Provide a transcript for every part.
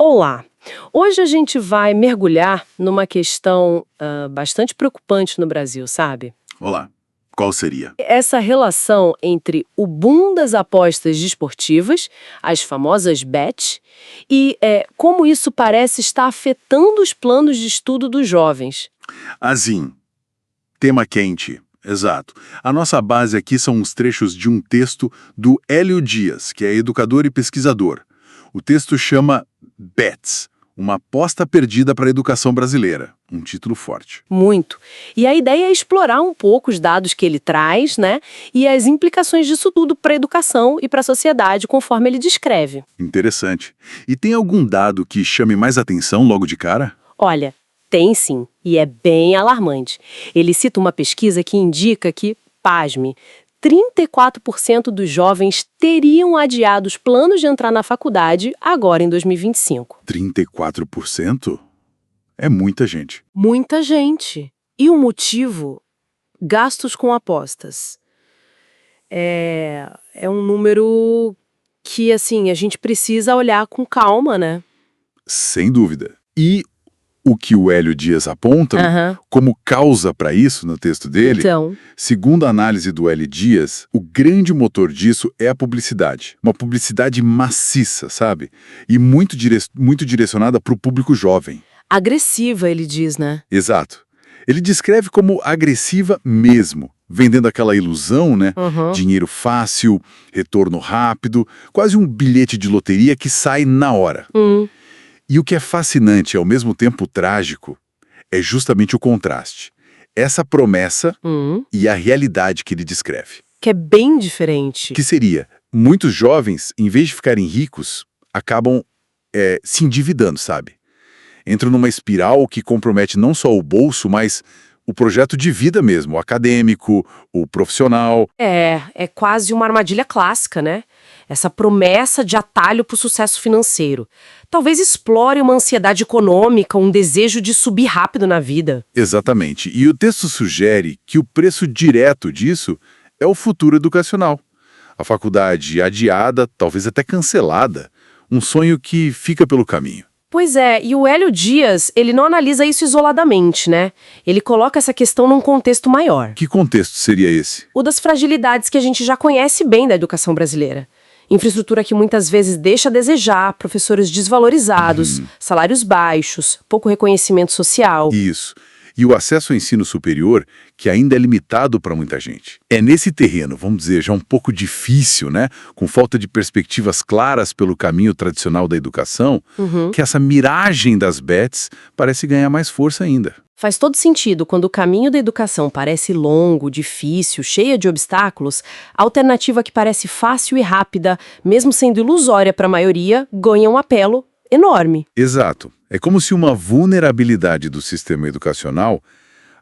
Olá! Hoje a gente vai mergulhar numa questão bastante preocupante no Brasil, sabe? Olá, qual seria? Essa relação entre o boom das apostas desportivas, as famosas bets, e como isso parece estar afetando os planos de estudo dos jovens. Assim, tema quente, exato. A nossa base aqui são os trechos de um texto do Hélio Dias, que é educador e pesquisador. O texto chama Bets, uma aposta perdida para a educação brasileira. Um título forte. Muito. E a ideia é explorar um pouco os dados que ele traz, né? E as implicações disso tudo para a educação e para a sociedade, conforme ele descreve. Interessante. E tem algum dado que chame mais atenção logo de cara? Olha, tem sim, e é bem alarmante. Ele cita uma pesquisa que indica que, pasme, 34% dos jovens teriam adiado os planos de entrar na faculdade agora em 2025. 34%? É muita gente. Muita gente. E o motivo? Gastos com apostas. É um número que, assim, a gente precisa olhar com calma, né? Sem dúvida. E o que o Hélio Dias aponta como causa para isso no texto dele, Então, segundo a análise do Hélio Dias, o grande motor disso é a publicidade. Uma publicidade maciça, sabe? E muito direcionada para o público jovem. agressiva, ele diz, né? Exato. Ele descreve como agressiva mesmo, vendendo aquela ilusão, né? Dinheiro fácil, retorno rápido, quase um bilhete de loteria que sai na hora. E o que é fascinante e ao mesmo tempo trágico é justamente o contraste. Essa promessa e a realidade que ele descreve. Que é bem diferente. Que seria, muitos jovens, em vez de ficarem ricos, acabam se endividando, sabe? Entram numa espiral que compromete não só o bolso, mas o projeto de vida mesmo, o acadêmico, o profissional. É quase uma armadilha clássica, né? Essa promessa de atalho para o sucesso financeiro. Talvez explore uma ansiedade econômica, um desejo de subir rápido na vida. Exatamente. E o texto sugere que o preço direto disso é o futuro educacional. A faculdade adiada, talvez até cancelada. Um sonho que fica pelo caminho. Pois é, e o Hélio Dias, ele não analisa isso isoladamente, né? Ele coloca essa questão num contexto maior. Que contexto seria esse? O das fragilidades que a gente já conhece bem da educação brasileira. Infraestrutura que muitas vezes deixa a desejar, professores desvalorizados, salários baixos, pouco reconhecimento social. Isso. E o acesso ao ensino superior, que ainda é limitado para muita gente. É nesse terreno, vamos dizer, já um pouco difícil, né? Com falta de perspectivas claras pelo caminho tradicional da educação, que essa miragem das bets parece ganhar mais força ainda. Faz todo sentido quando o caminho da educação parece longo, difícil, cheia de obstáculos, a alternativa que parece fácil e rápida, mesmo sendo ilusória para a maioria, ganha um apelo enorme. Exato. É como se uma vulnerabilidade do sistema educacional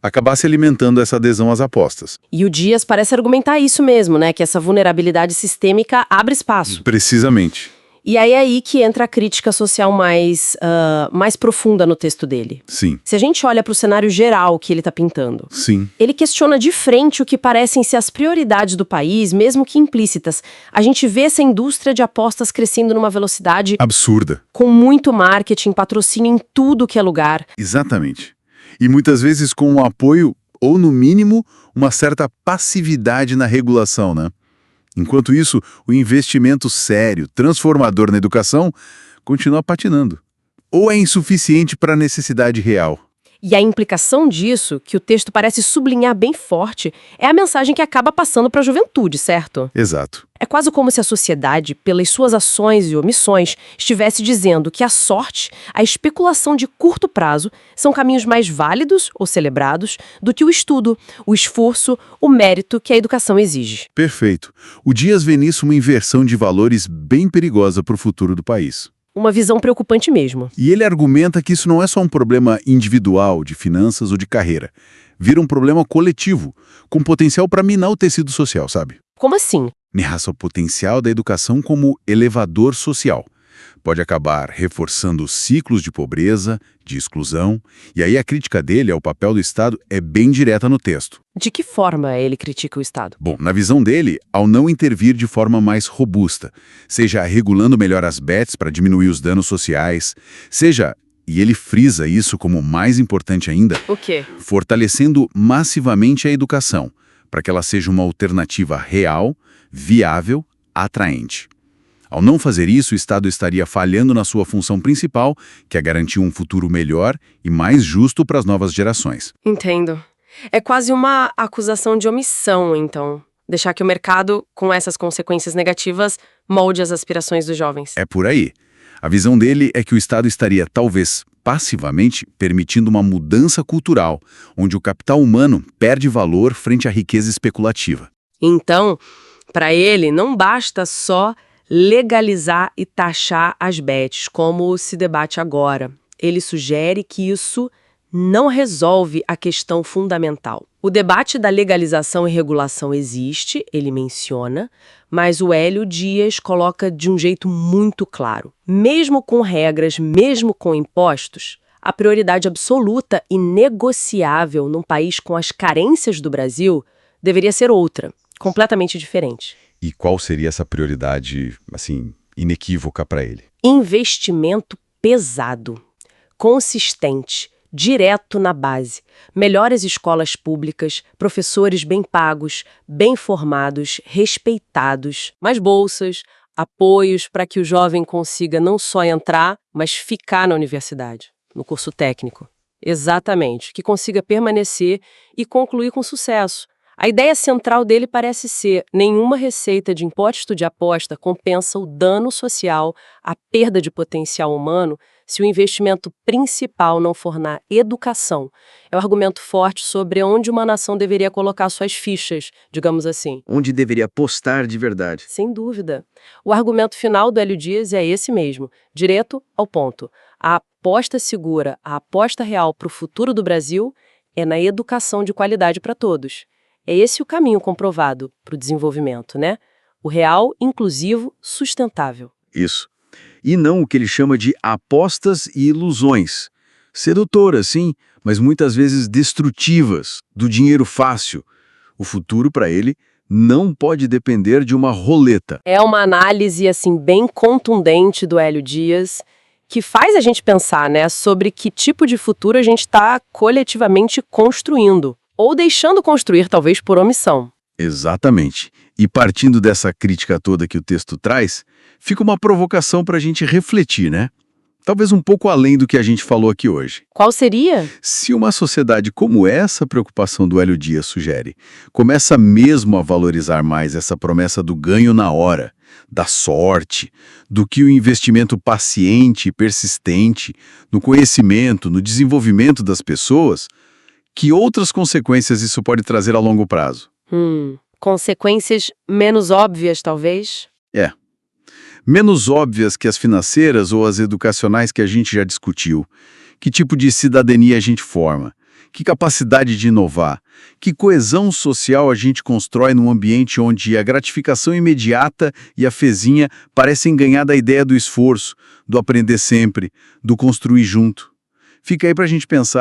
acabasse alimentando essa adesão às apostas. E o Dias parece argumentar isso mesmo, né? Que essa vulnerabilidade sistêmica abre espaço. Precisamente. E aí é aí que entra a crítica social mais profunda no texto dele. Sim. Se a gente olha para o cenário geral que ele está pintando, Sim. ele questiona de frente o que parecem ser as prioridades do país, mesmo que implícitas. A gente vê essa indústria de apostas crescendo numa velocidade Absurda. com muito marketing, patrocínio em tudo que é lugar. Exatamente. E muitas vezes com um apoio, ou no mínimo, uma certa passividade na regulação, né? Enquanto isso, o investimento sério, transformador na educação, continua patinando. Ou é insuficiente para a necessidade real. E a implicação disso, que o texto parece sublinhar bem forte, é a mensagem que acaba passando para a juventude, certo? Exato. É quase como se a sociedade, pelas suas ações e omissões, estivesse dizendo que a sorte, a especulação de curto prazo, são caminhos mais válidos ou celebrados do que o estudo, o esforço, o mérito que a educação exige. Perfeito. O Dias vê nisso uma inversão de valores bem perigosa para o futuro do país. Uma visão preocupante mesmo. E ele argumenta que isso não é só um problema individual, de finanças ou de carreira. Vira um problema coletivo, com potencial para minar o tecido social, sabe? Como assim? Narra o potencial da educação como elevador social. Pode acabar reforçando ciclos de pobreza, de exclusão, e aí a crítica dele ao papel do Estado é bem direta no texto. De que forma ele critica o Estado? Bom, na visão dele, ao não intervir de forma mais robusta, seja regulando melhor as bets para diminuir os danos sociais, seja, e ele frisa isso como mais importante ainda, O quê? fortalecendo massivamente a educação, para que ela seja uma alternativa real, viável, atraente. Ao não fazer isso, o Estado estaria falhando na sua função principal, que é garantir um futuro melhor e mais justo para as novas gerações. Entendo. É quase uma acusação de omissão, então. Deixar que o mercado, com essas consequências negativas, molde as aspirações dos jovens. É por aí. A visão dele é que o Estado estaria, talvez passivamente, permitindo uma mudança cultural, onde o capital humano perde valor frente à riqueza especulativa. Então, para ele, não basta só legalizar e taxar as bets, como se debate agora. Ele sugere que isso não resolve a questão fundamental. O debate da legalização e regulação existe, ele menciona, mas o Hélio Dias coloca de um jeito muito claro. Mesmo com regras, mesmo com impostos, a prioridade absoluta e negociável num país com as carências do Brasil deveria ser outra, completamente diferente. E qual seria essa prioridade, assim, inequívoca para ele? Investimento pesado, consistente, direto na base, melhores escolas públicas, professores bem pagos, bem formados, respeitados, mais bolsas, apoios para que o jovem consiga não só entrar, mas ficar na universidade, no curso técnico. Exatamente, que consiga permanecer e concluir com sucesso. A ideia central dele parece ser: nenhuma receita de imposto de aposta compensa o dano social, a perda de potencial humano, se o investimento principal não for na educação. É um argumento forte sobre onde uma nação deveria colocar suas fichas, digamos assim. Onde deveria apostar de verdade. Sem dúvida. O argumento final do Hélio Dias é esse mesmo, direto ao ponto. A aposta segura, a aposta real para o futuro do Brasil é na educação de qualidade para todos. É esse o caminho comprovado para o desenvolvimento, né? O real, inclusivo, sustentável. Isso. E não o que ele chama de apostas e ilusões. Sedutoras, sim, mas muitas vezes destrutivas, do dinheiro fácil. O futuro, para ele, não pode depender de uma roleta. É uma análise, assim, bem contundente do Hélio Dias, que faz a gente pensar, né, sobre que tipo de futuro a gente está coletivamente construindo. Ou deixando construir, talvez por omissão. Exatamente. E partindo dessa crítica toda que o texto traz, fica uma provocação para a gente refletir, né? Talvez um pouco além do que a gente falou aqui hoje. Qual seria? Se uma sociedade como essa preocupação do Hélio Dias sugere, começa mesmo a valorizar mais essa promessa do ganho na hora, da sorte, do que o investimento paciente e persistente no conhecimento, no desenvolvimento das pessoas, que outras consequências isso pode trazer a longo prazo? Consequências menos óbvias, talvez? Menos óbvias que as financeiras ou as educacionais que a gente já discutiu. Que tipo de cidadania a gente forma? Que capacidade de inovar? Que coesão social a gente constrói num ambiente onde a gratificação imediata e a fezinha parecem ganhar da ideia do esforço, do aprender sempre, do construir junto? Fica aí pra gente pensar.